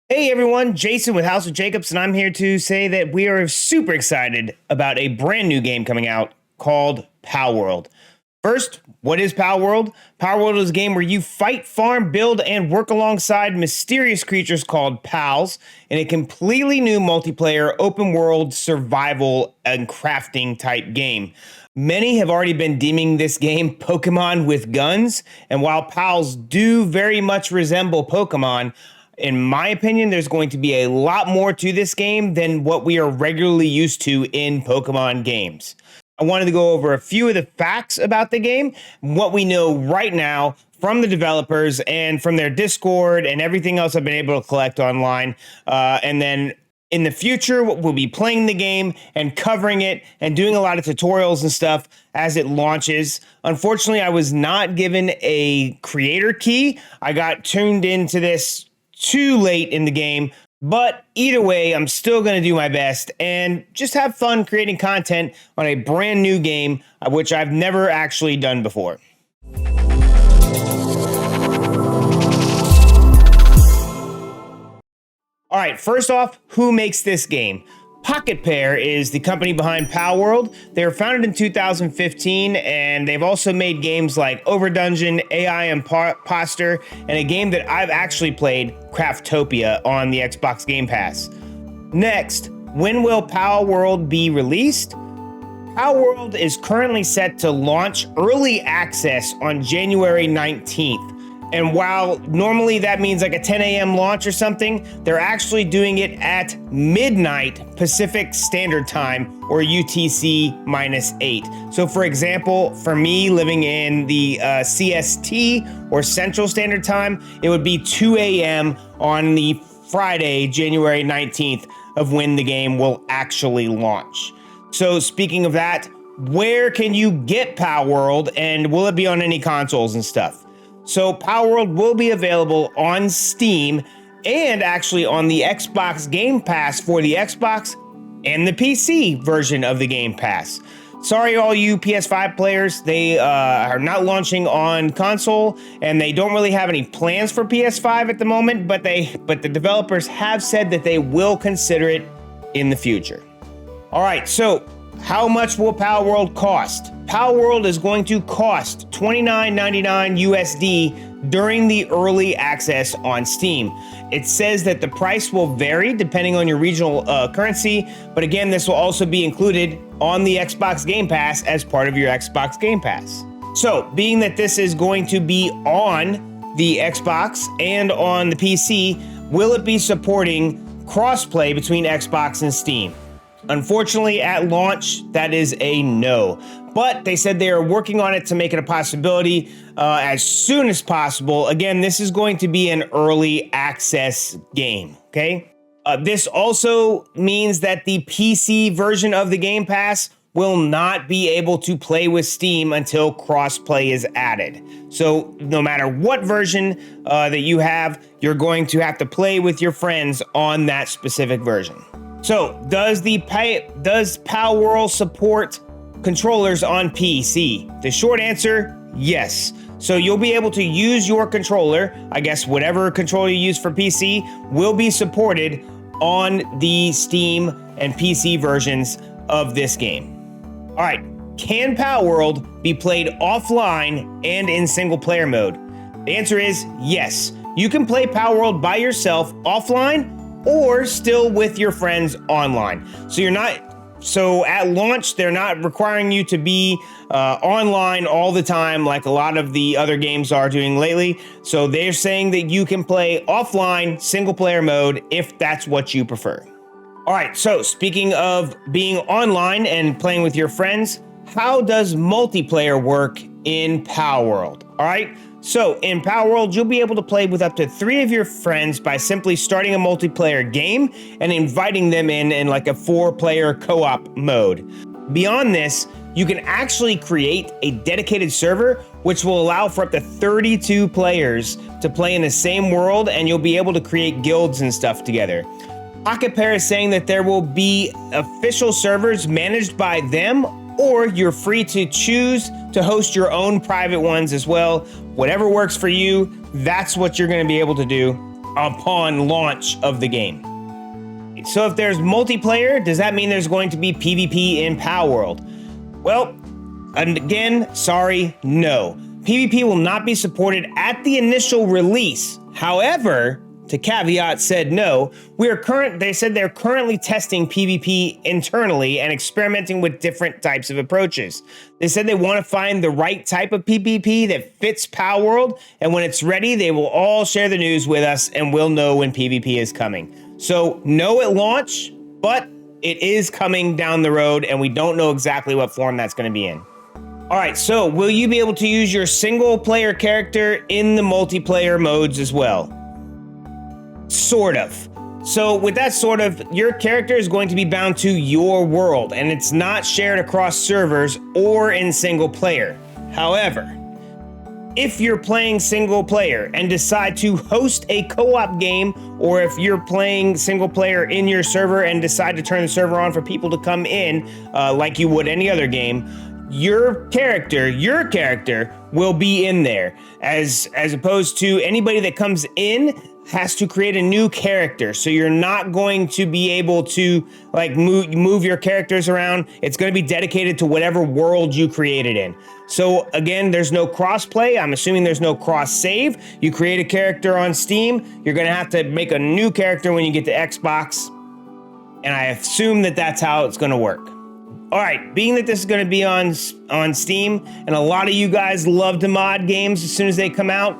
Hey everyone, Jason with House of Jacobs, and I'm here to say that we are super excited about a brand new game coming out called Palworld. First, what is Palworld? Palworld is a game where you fight, farm, build, and work alongside mysterious creatures called pals in a completely new multiplayer, open world, survival, and crafting type game. Many have already been deeming this game Pokemon with guns, and while pals do very much resemble Pokemon, in my opinion, there's going to be a lot more to this game than what we are regularly used to in Pokemon games. I wanted to go over a few of the facts about the game, what we know right now from the developers and from their Discord and everything else I've been able to collect online. And then in the future, we'll be playing the game and covering it and doing a lot of tutorials and stuff as it launches. Unfortunately, I was not given a creator key. I got tuned into this too late in the game, but either way, I'm still going to do my best and just have fun creating content on a brand new game, which I've never actually done before. All right, first off, who makes this game? Pocket Pair is the company behind Palworld. They were founded in 2015, and they've also made games like Overdungeon, AI Imposter, and a game that I've actually played, Craftopia, on the Xbox Game Pass. Next, when will Palworld be released? Palworld is currently set to launch early access on January 19th. And while normally that means like a 10 a.m. launch or something, they're actually doing it at midnight Pacific Standard Time, or UTC -8. So for example, for me living in the CST or Central Standard Time, it would be 2 a.m. on the Friday, January 19th, of when the game will actually launch. So speaking of that, where can you get Palworld, and will it be on any consoles and stuff? So Palworld will be available on Steam and actually on the Xbox Game Pass for the Xbox and the PC version of the Game Pass. Sorry, all you PS5 players, they are not launching on console, and they don't really have any plans for PS5 at the moment, but the developers have said that they will consider it in the future. All right, so how much will Palworld cost? Palworld is going to cost $29.99 USD during the early access on Steam. It says that the price will vary depending on your regional currency, but again, this will also be included on the Xbox Game Pass as part of your Xbox Game Pass. So, being that this is going to be on the Xbox and on the PC, will it be supporting crossplay between Xbox and Steam? Unfortunately, at launch, that is a no. But they said they are working on it to make it a possibility as soon as possible. Again, this is going to be an early access game, okay? This also means that the PC version of the Game Pass will not be able to play with Steam until crossplay is added. So no matter what version that you have, you're going to have to play with your friends on that specific version. So, does Palworld support controllers on PC? The short answer, yes. So you'll be able to use your controller, I guess whatever controller you use for PC, will be supported on the Steam and PC versions of this game. All right, can Palworld be played offline and in single player mode? The answer is yes. You can play Palworld by yourself offline, or still with your friends online. So at launch, they're not requiring you to be online all the time like a lot of the other games are doing lately. So they're saying that you can play offline, single player mode, if that's what you prefer. All right, so speaking of being online and playing with your friends, how does multiplayer work in Palworld? All right. So in Palworld, you'll be able to play with up to 3 of your friends by simply starting a multiplayer game and inviting them in like a 4-player co-op mode. Beyond this, you can actually create a dedicated server, which will allow for up to 32 players to play in the same world, and you'll be able to create guilds and stuff together. Pocket Pair is saying that there will be official servers managed by them, or you're free to choose to host your own private ones as well. Whatever works for you, that's what you're going to be able to do. upon launch of the game. So if there's multiplayer, does that mean there's going to be PvP in Palworld? Well, and again, sorry, no. PvP will not be supported at the initial release. However, to caveat said no, they said they're currently testing PvP internally and experimenting with different types of approaches. They said they want to find the right type of PvP that fits Palworld, and when it's ready, they will all share the news with us and we'll know when PvP is coming. So no at launch, but it is coming down the road and we don't know exactly what form that's going to be in. All right, so will you be able to use your single player character in the multiplayer modes as well? Sort of. So with that sort of, your character is going to be bound to your world and it's not shared across servers or in single player. However, if you're playing single player and decide to host a co-op game, or if you're playing single player in your server and decide to turn the server on for people to come in like you would any other game, your character will be in there, as opposed to anybody that comes in has to create a new character. So you're not going to be able to like move your characters around. It's going to be dedicated to whatever world you created in. So again, there's no cross-play. I'm assuming there's no cross-save. You create a character on Steam, you're going to have to make a new character when you get to Xbox. And I assume that that's how it's going to work. All right, being that this is going to be on Steam, and a lot of you guys love to mod games as soon as they come out,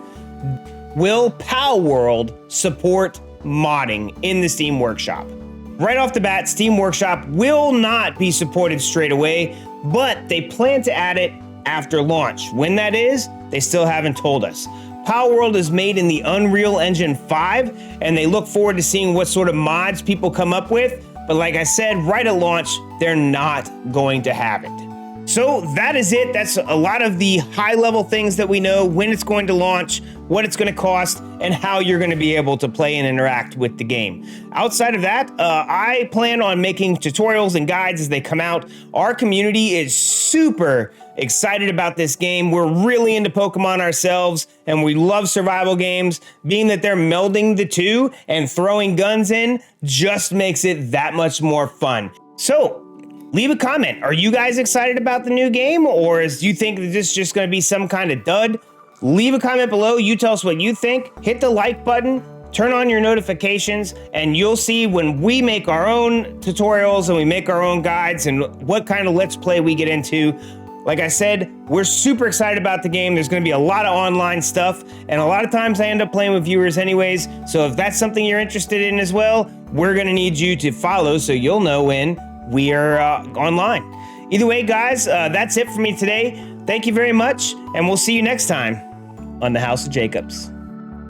will Palworld support modding in the Steam Workshop? Right off the bat, Steam Workshop will not be supported straight away, but they plan to add it after launch. When that is, they still haven't told us. Palworld is made in the Unreal Engine 5, and they look forward to seeing what sort of mods people come up with. But like I said, right at launch, they're not going to have it. So that is it. That's a lot of the high-level things that we know, when it's going to launch, what it's going to cost, and how you're going to be able to play and interact with the game. Outside of that, I plan on making tutorials and guides as they come out. Our community is super excited about this game. We're really into Pokemon ourselves, and we love survival games. Being that they're melding the two and throwing guns in just makes it that much more fun. So, leave a comment. Are you guys excited about the new game, or do you think that this is just going to be some kind of dud? Leave a comment below. You tell us what you think. Hit the like button, turn on your notifications, and you'll see when we make our own tutorials and we make our own guides and what kind of Let's Play we get into. Like I said, we're super excited about the game. There's going to be a lot of online stuff, and a lot of times I end up playing with viewers anyways. So if that's something you're interested in as well, we're going to need you to follow so you'll know when we are online. Either way, guys, that's it for me today. Thank you very much, and we'll see you next time on the House of Jacobs.